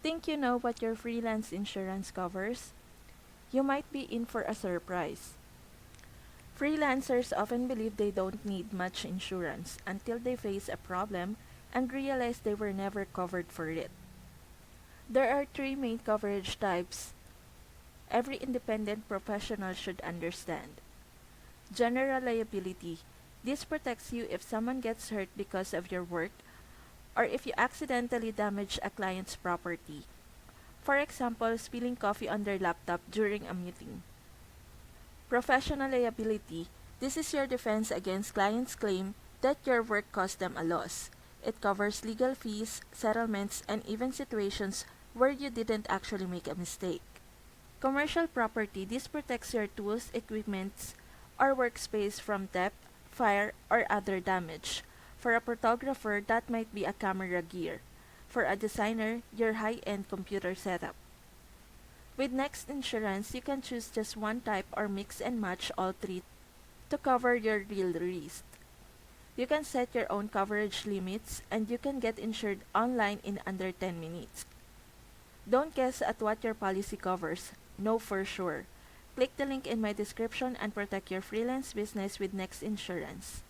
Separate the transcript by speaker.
Speaker 1: Think you know what your freelance insurance covers? You might be in for a surprise. Freelancers often believe they don't need much insurance until they face a problem and realize they were never covered for it. There are three main coverage types every independent professional should understand. General liability. This protects you if someone gets hurt because of your work or if you accidentally damage a client's property. For example, spilling coffee on their laptop during a meeting. Professional liability. This is your defense against clients' claim that your work caused them a loss. It covers legal fees, settlements, and even situations where you didn't actually make a mistake. Commercial property. This protects your tools, equipments, or workspace from theft, fire, or other damage. For a photographer, that might be a camera gear. For a designer, your high-end computer setup. With Next Insurance, you can choose just one type or mix and match all three to cover your real risk. You can set your own coverage limits and you can get insured online in under 10 minutes. Don't guess at what your policy covers. Know for sure. Click the link in my description and protect your freelance business with Next Insurance.